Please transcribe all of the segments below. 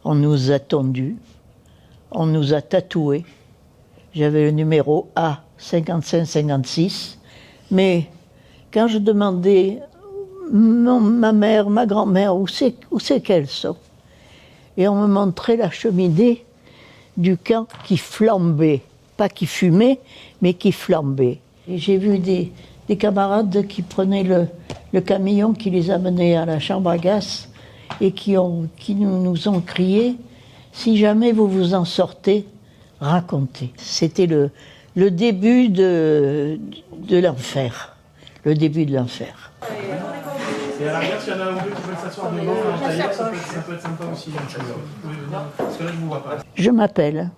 On nous a tondus, on nous a tatoués. J'avais le numéro A5556, mais quand je demandais ma mère, ma grand-mère, où c'est qu'elles sont, et on me montrait la cheminée du camp qui flambait, pas qui fumait, mais qui flambait. Et j'ai vu des camarades qui prenaient le camion qui les amenait à la chambre à gaz et qui nous ont crié « Si jamais vous vous en sortez, racontez ». C'était le début de l'enfer. Le début de l'enfer. Et à l'arrière, s'il y en a un ou deux qui veulent s'asseoir devant un tailleur, ça peut être sympa aussi. Vous pouvez venir, parce que là, je ne vous vois pas. Je m'appelle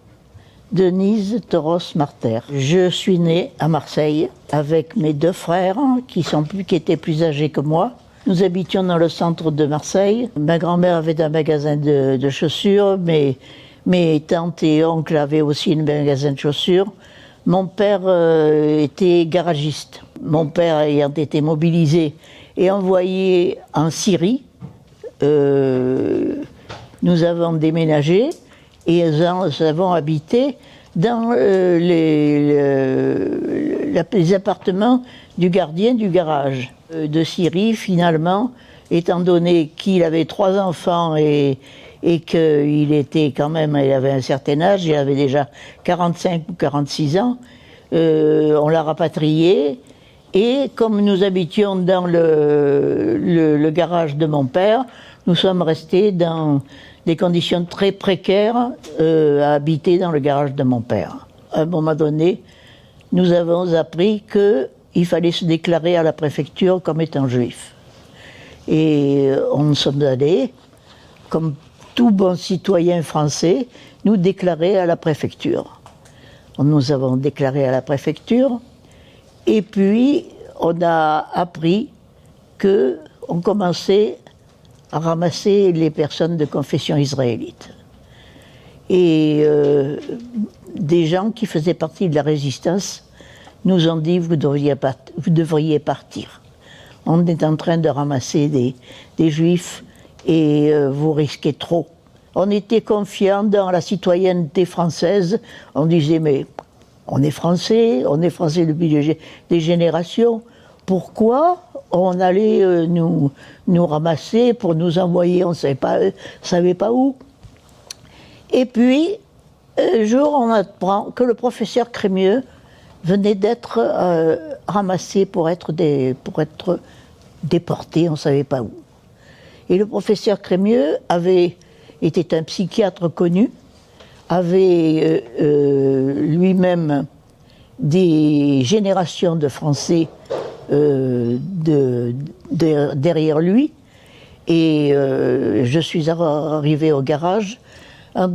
Denise Toros-Marter. Je suis née à Marseille avec mes deux frères qui étaient plus âgés que moi. Nous habitions dans le centre de Marseille. Ma grand-mère avait un magasin de chaussures, mes tantes et oncles avaient aussi un magasin de chaussures. Mon père était garagiste. Mon père ayant été mobilisé et envoyé en Syrie, nous avons déménagé et nous avons habité dans les appartements du gardien du garage de Syrie. Finalement, étant donné qu'il avait 3 enfants et qu'il était quand même, il avait un certain âge, il avait déjà 45 ou 46 ans, on l'a rapatrié. Et comme nous habitions dans le garage de mon père, nous sommes restés dans des conditions très précaires à habiter dans le garage de mon père. À un moment donné, nous avons appris qu'il fallait se déclarer à la préfecture comme étant juif. Et on sommes allés, comme tout bon citoyen français, nous déclarer à la préfecture. Nous avons déclaré à la préfecture. Et puis, on a appris qu'on commençait à ramasser les personnes de confession israélite. Et des gens qui faisaient partie de la résistance nous ont dit « vous devriez partir. On est en train de ramasser des juifs et vous risquez trop. » On était confiants dans la citoyenneté française. On disait « mais on est français depuis des générations. Pourquoi on allait nous ramasser pour nous envoyer, on ne savait pas où ?» Et puis, un jour, on apprend que le professeur Crémieux venait d'être ramassé pour être déporté, on ne savait pas où. Et le professeur Crémieux était un psychiatre connu, avait lui-même des générations de Français derrière lui. Et je suis arrivée au garage en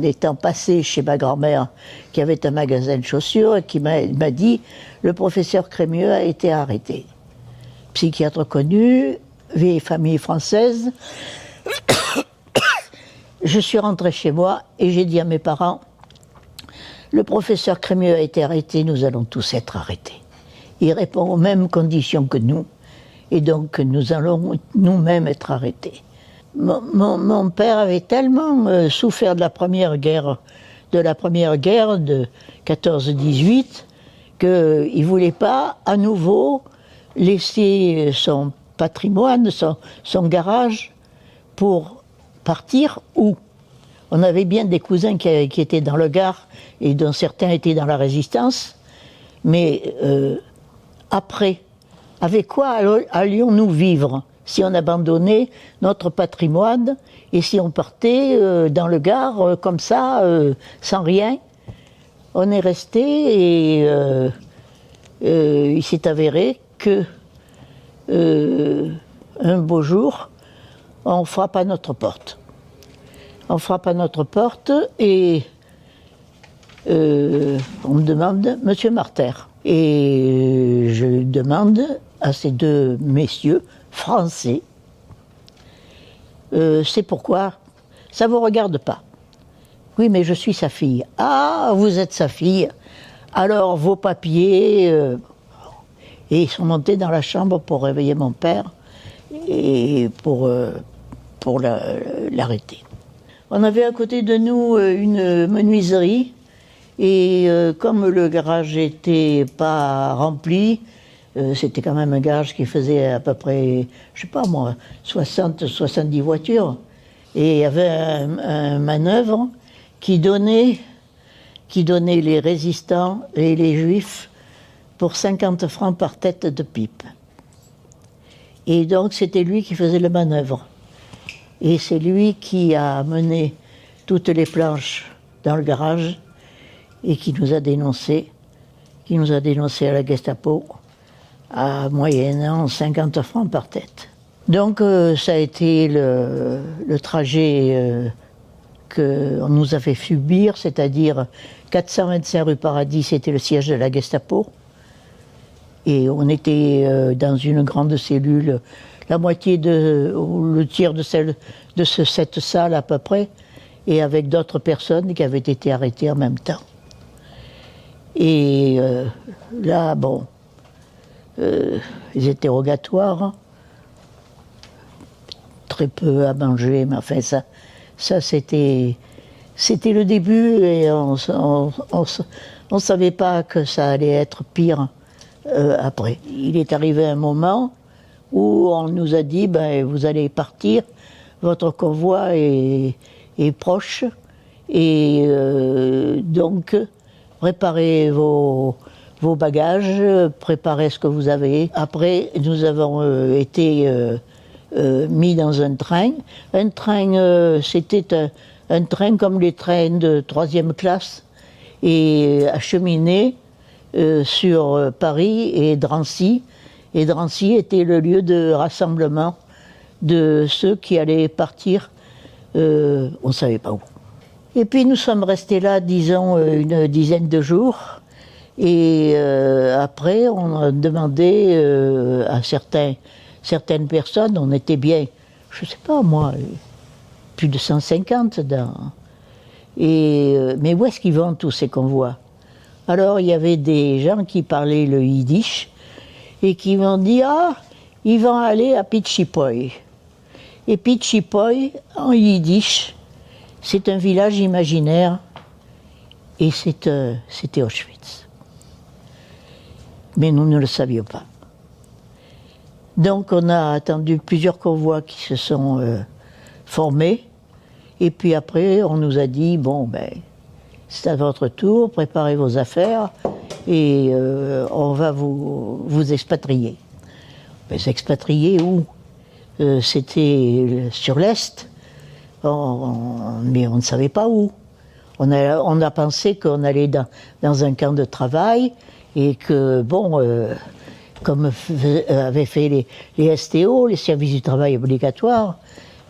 étant passée chez ma grand-mère qui avait un magasin de chaussures et qui m'a dit « le professeur Crémieux a été arrêté ». Psychiatre connu, vieille famille française. Je suis rentrée chez moi et j'ai dit à mes parents « le professeur Crémieux a été arrêté, nous allons tous être arrêtés. Il répond aux mêmes conditions que nous et donc nous allons nous-mêmes être arrêtés. » Mon père avait tellement souffert de la première guerre de 14-18 qu'il ne voulait pas à nouveau laisser son patrimoine, son garage pour partir où? On avait bien des cousins qui étaient dans le Gard et dont certains étaient dans la Résistance, mais après, avec quoi allions-nous vivre si on abandonnait notre patrimoine et si on partait dans le Gard comme ça, sans rien? On est resté et il s'est avéré que un beau jour, on frappe à notre porte. On frappe à notre porte et on me demande « Monsieur Marter ». Et je demande à ces deux messieurs français, c'est pourquoi ça ne vous regarde pas. Oui, mais je suis sa fille. Ah, vous êtes sa fille. Alors vos papiers. Et ils sont montés dans la chambre pour réveiller mon père et pour pour l'arrêter. On avait à côté de nous une menuiserie et comme le garage n'était pas rempli, c'était quand même un garage qui faisait à peu près, je sais pas moi, 60-70 voitures. Et il y avait un manœuvre qui donnait les résistants et les juifs pour 50 francs par tête de pipe. Et donc c'était lui qui faisait le manœuvre. Et c'est lui qui a mené toutes les planches dans le garage et qui nous a dénoncés à la Gestapo à moyennant 50 francs par tête. Donc ça a été le trajet qu'on nous a fait subir, c'est-à-dire 425 rue Paradis, c'était le siège de la Gestapo. Et on était dans une grande cellule, la moitié ou le tiers de cette salle à peu près, et avec d'autres personnes qui avaient été arrêtées en même temps. Et là, bon, les interrogatoires, très peu à manger, mais enfin ça c'était le début et on savait pas que ça allait être pire après. Il est arrivé un moment où on nous a dit ben, vous allez partir, votre convoi est proche et donc préparez vos bagages, préparez ce que vous avez. Après, nous avons été mis dans un train. Un train, c'était un train comme les trains de 3e classe et acheminé sur Paris et Drancy. Et Drancy était le lieu de rassemblement de ceux qui allaient partir, on ne savait pas où. Et puis nous sommes restés là, disons, une dizaine de jours. Et après, on a demandé à certaines personnes, on était bien, je ne sais pas moi, plus de 150 mais où est-ce qu'ils vont tous ces convois? Alors il y avait des gens qui parlaient le yiddish et qui m'ont dit ah, ils vont aller à Pichipoy. Et Pichipoy, en yiddish, c'est un village imaginaire et c'était Auschwitz. Mais nous ne le savions pas. Donc on a attendu plusieurs convois qui se sont formés et puis après on nous a dit bon ben c'est à votre tour, préparez vos affaires et on va vous expatrier. Mais expatrier où? C'était sur l'Est, mais on ne savait pas où. On a pensé qu'on allait dans un camp de travail et que, bon, comme avaient fait les STO, les services du travail obligatoires,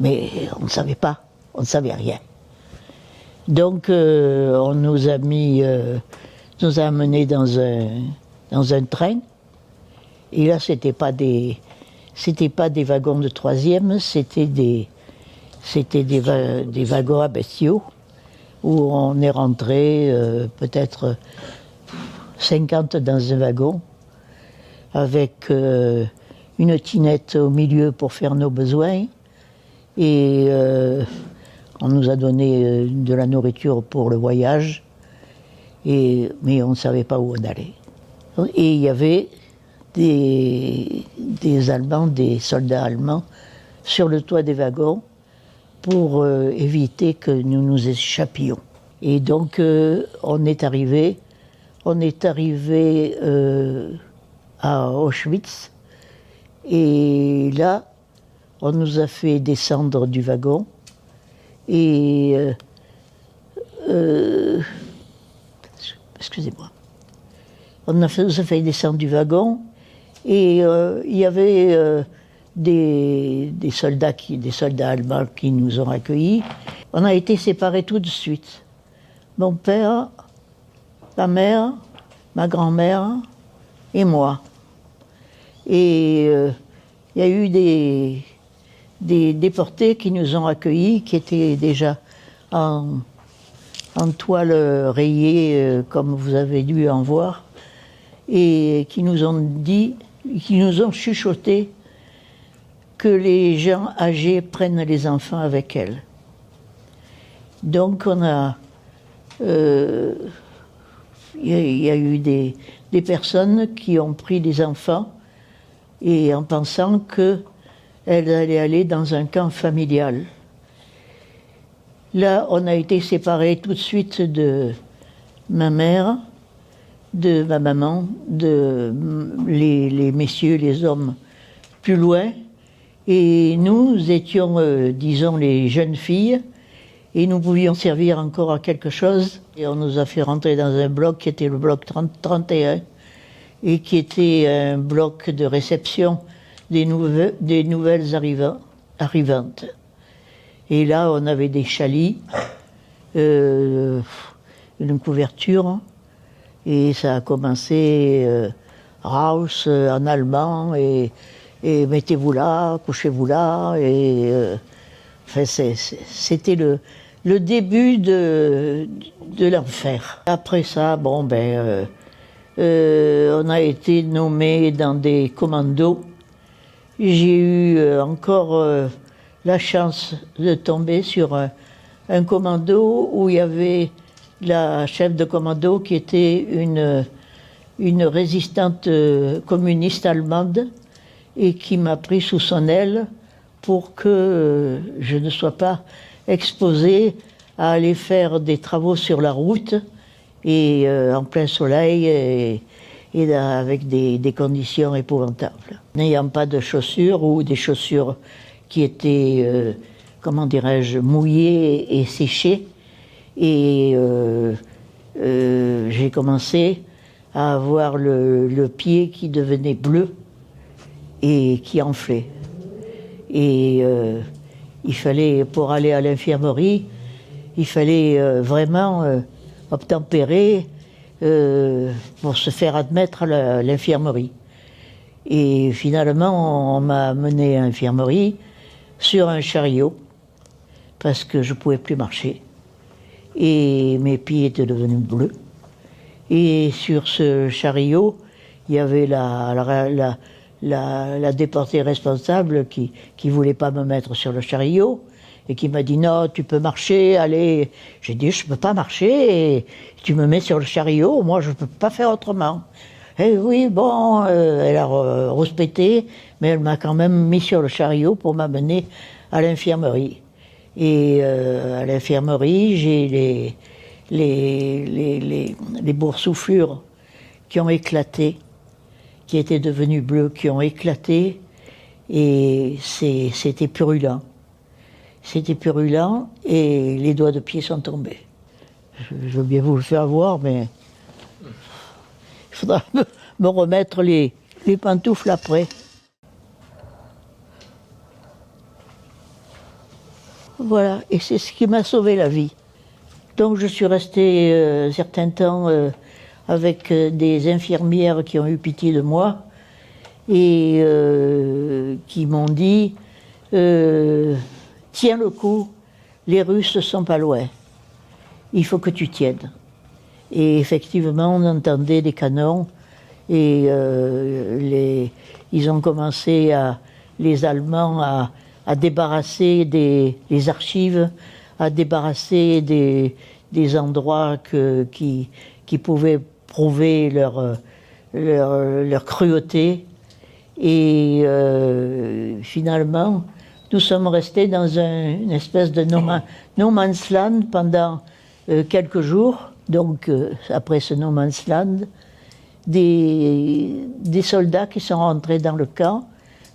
mais on ne savait pas, on ne savait rien. Donc on nous a amenés dans un train, et là c'était pas des wagons de 3e, c'était des wagons à bestiaux, où on est rentré peut-être 50 dans un wagon, avec une tinette au milieu pour faire nos besoins, et on nous a donné de la nourriture pour le voyage, mais on ne savait pas où on allait. Et il y avait des Allemands, des soldats allemands, sur le toit des wagons pour éviter que nous nous échappions. Et donc on est arrivé à Auschwitz, et là on nous a fait descendre du wagon et excusez-moi, on nous a fait descendre du wagon et il y avait des soldats allemands qui nous ont accueillis. On a été séparés tout de suite. Mon père, ma mère, ma grand-mère et moi. Et il y a eu des déportés qui nous ont accueillis, qui étaient déjà en toile rayée, comme vous avez dû en voir, et qui nous ont chuchoté que les gens âgés prennent les enfants avec elles. Donc on a... Il y a eu des personnes qui ont pris des enfants et en pensant qu'elles allaient aller dans un camp familial. Là, on a été séparés tout de suite de ma mère, de ma maman, les messieurs, les hommes plus loin. Et nous étions, disons, les jeunes filles, et nous pouvions servir encore à quelque chose. Et on nous a fait rentrer dans un bloc qui était le bloc 31, et qui était un bloc de réception des nouvelles arrivantes. Et là, on avait des chalits, une couverture, et ça a commencé Raus en allemand, et mettez-vous là, couchez-vous là, et enfin, c'était le début de l'enfer. Après ça, bon, on a été nommés dans des commandos. J'ai eu encore la chance de tomber sur un commando où il y avait la chef de commando qui était une résistante communiste allemande et qui m'a pris sous son aile pour que je ne sois pas exposée à aller faire des travaux sur la route et en plein soleil et avec des conditions épouvantables. N'ayant pas de chaussures ou des chaussures qui étaient, comment dirais-je, mouillées et séchées, et j'ai commencé à avoir le pied qui devenait bleu et qui enflait. Et il fallait, pour aller à l'infirmerie, il fallait vraiment obtempérer pour se faire admettre à l'infirmerie. Et finalement, on m'a mené à l'infirmerie sur un chariot, parce que je ne pouvais plus marcher. Et mes pieds étaient devenus bleus. Et sur ce chariot, il y avait la déportée responsable qui ne voulait pas me mettre sur le chariot et qui m'a dit « Non, tu peux marcher, allez ». J'ai dit « Je ne peux pas marcher, et tu me mets sur le chariot, moi je ne peux pas faire autrement ». Et oui, bon, elle a rouspété, mais elle m'a quand même mis sur le chariot pour m'amener à l'infirmerie. Et à l'infirmerie, j'ai les boursouflures qui ont éclaté, qui étaient devenues bleues, qui ont éclaté, et c'était purulent. C'était purulent, et les doigts de pied sont tombés. Je veux bien vous le faire voir, mais il faudra me remettre les pantoufles après. Voilà, et c'est ce qui m'a sauvé la vie. Donc je suis restée un certain temps avec des infirmières qui ont eu pitié de moi et qui m'ont dit tiens le coup, les Russes ne sont pas loin, il faut que tu tiennes. Et effectivement, on entendait des canons et ils ont commencé, les Allemands, à débarrasser des archives, à débarrasser des endroits qui pouvaient prouver leur cruauté. Et finalement, nous sommes restés dans une espèce de no man's land pendant quelques jours. Donc, après ce no man's land, des soldats qui sont rentrés dans le camp.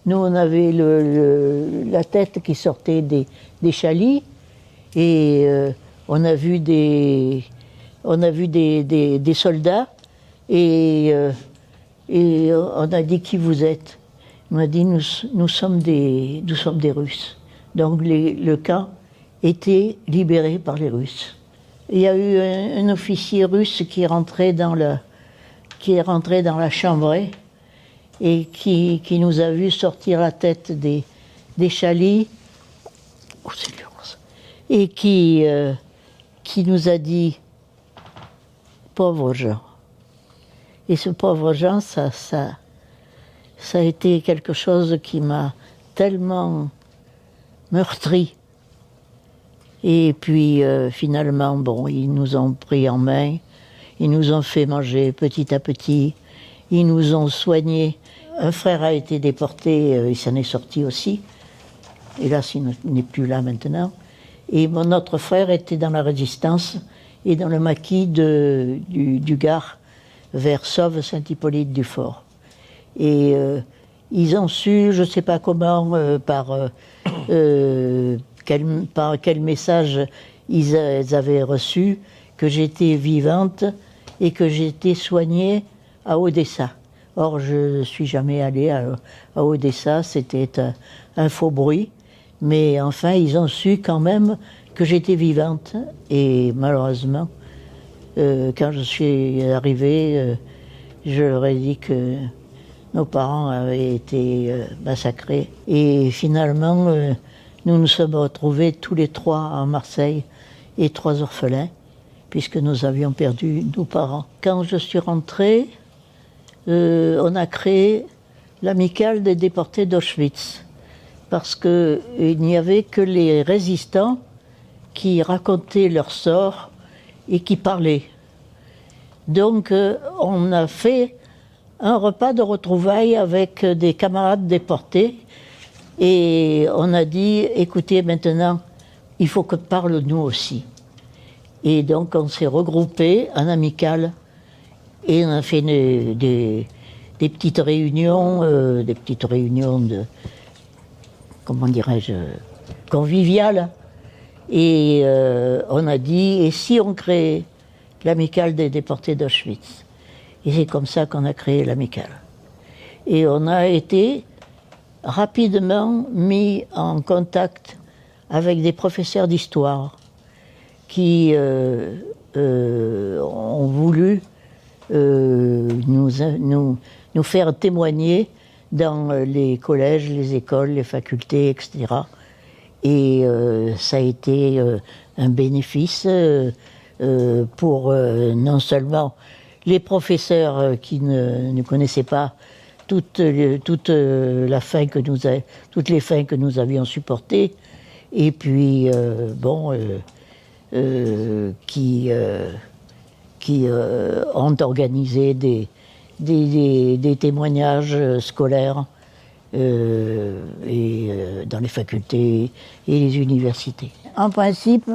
Nous, on avait la tête qui sortait des chalits, et on a vu des soldats, et on a dit qui vous êtes. On a dit nous sommes des Russes. Donc le camp était libéré par les Russes. Il y a eu un officier russe qui est rentré dans la chambrée et qui nous a vu sortir la tête des chalits, et qui nous a dit « pauvres gens ». Et ce pauvre gens, ça a été quelque chose qui m'a tellement meurtri. Et puis finalement, bon, ils nous ont pris en main, ils nous ont fait manger petit à petit, ils nous ont soignés. Un frère a été déporté, il s'en est sorti aussi. Hélas, il n'est plus là maintenant. Et mon autre frère était dans la résistance et dans le maquis du Gard, vers Sauve-Saint-Hippolyte-du-Fort. Et ils ont su, je ne sais pas comment, par quel message ils avaient reçu, que j'étais vivante et que j'étais soignée à Odessa. Or, je ne suis jamais allée à Odessa, c'était un faux bruit. Mais enfin, ils ont su quand même que j'étais vivante. Et malheureusement, quand je suis arrivée, je leur ai dit que nos parents avaient été massacrés. Et finalement, nous nous sommes retrouvés tous les trois à Marseille, et 3 orphelins, puisque nous avions perdu nos parents. Quand je suis rentrée, on a créé l'amicale des déportés d'Auschwitz, parce qu'il n'y avait que les résistants qui racontaient leur sort et qui parlaient. Donc on a fait un repas de retrouvailles avec des camarades déportés et on a dit, écoutez, maintenant, il faut que parle nous aussi. Et donc on s'est regroupés en amicale et on a fait des petites réunions, de, comment dirais-je, conviviales. Et on a dit, et si on créait l'amicale des déportés d'Auschwitz? Et c'est comme ça qu'on a créé l'amicale. Et on a été rapidement mis en contact avec des professeurs d'histoire qui ont voulu nous faire témoigner dans les collèges, les écoles, les facultés, etc. Et ça a été un bénéfice pour non seulement les professeurs qui ne connaissaient pas toutes les fins que nous avions supportées, et puis qui ont organisé des témoignages scolaires dans les facultés et les universités. En principe,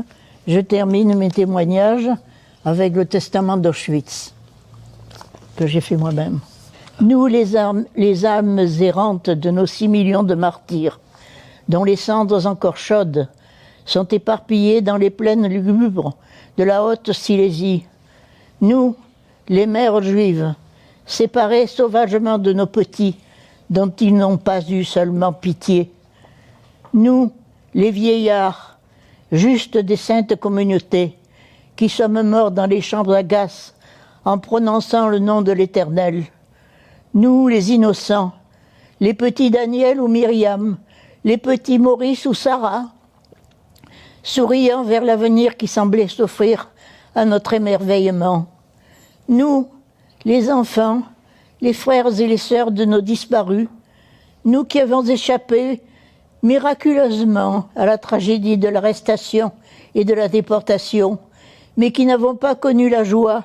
je termine mes témoignages avec le testament d'Auschwitz, que j'ai fait moi-même. Nous, les âmes errantes de nos 6 millions de martyrs, dont les cendres encore chaudes sont éparpillées dans les plaines lugubres de la Haute-Silésie. Nous, les mères juives, séparées sauvagement de nos petits, dont ils n'ont pas eu seulement pitié. Nous, les vieillards, juste des saintes communautés, qui sommes morts dans les chambres à gaz en prononçant le nom de l'Éternel. Nous, les innocents, les petits Daniel ou Myriam, les petits Maurice ou Sarah, souriant vers l'avenir qui semblait s'offrir à notre émerveillement. Nous, les enfants, les frères et les sœurs de nos disparus, nous qui avons échappé miraculeusement à la tragédie de l'arrestation et de la déportation, mais qui n'avons pas connu la joie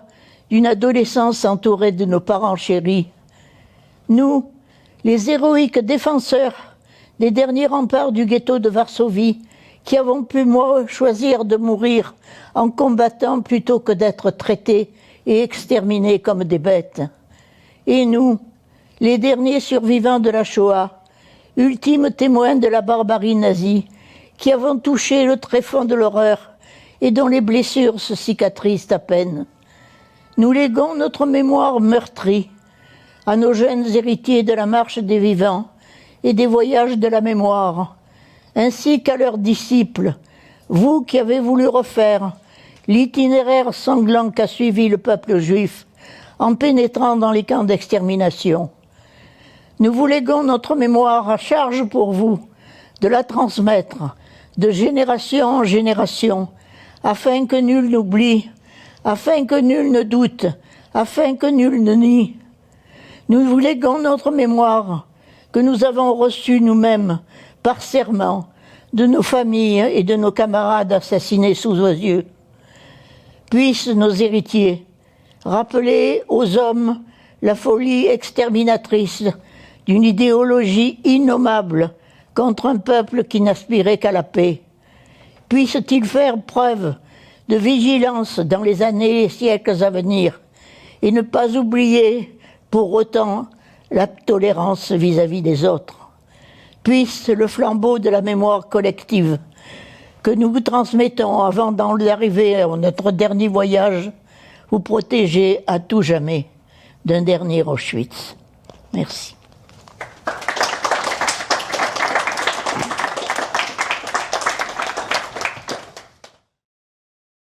d'une adolescence entourée de nos parents chéris. Nous, les héroïques défenseurs des derniers remparts du ghetto de Varsovie, qui avons pu, choisir de mourir en combattant plutôt que d'être traités et exterminés comme des bêtes. Et nous, les derniers survivants de la Shoah, ultimes témoins de la barbarie nazie, qui avons touché le tréfonds de l'horreur et dont les blessures se cicatrisent à peine. Nous léguons notre mémoire meurtrie à nos jeunes héritiers de la marche des vivants et des voyages de la mémoire, ainsi qu'à leurs disciples, vous qui avez voulu refaire l'itinéraire sanglant qu'a suivi le peuple juif en pénétrant dans les camps d'extermination. Nous vous léguons notre mémoire à charge pour vous de la transmettre de génération en génération, afin que nul n'oublie, afin que nul ne doute, afin que nul ne nie. Nous vous léguons notre mémoire que nous avons reçue nous-mêmes par serment, de nos familles et de nos camarades assassinés sous vos yeux. Puissent nos héritiers rappeler aux hommes la folie exterminatrice d'une idéologie innommable contre un peuple qui n'aspirait qu'à la paix. Puissent-ils faire preuve de vigilance dans les années et les siècles à venir et ne pas oublier pour autant la tolérance vis-à-vis des autres. Puisse le flambeau de la mémoire collective que nous vous transmettons avant d'arriver à notre dernier voyage vous protéger à tout jamais d'un dernier Auschwitz. Merci.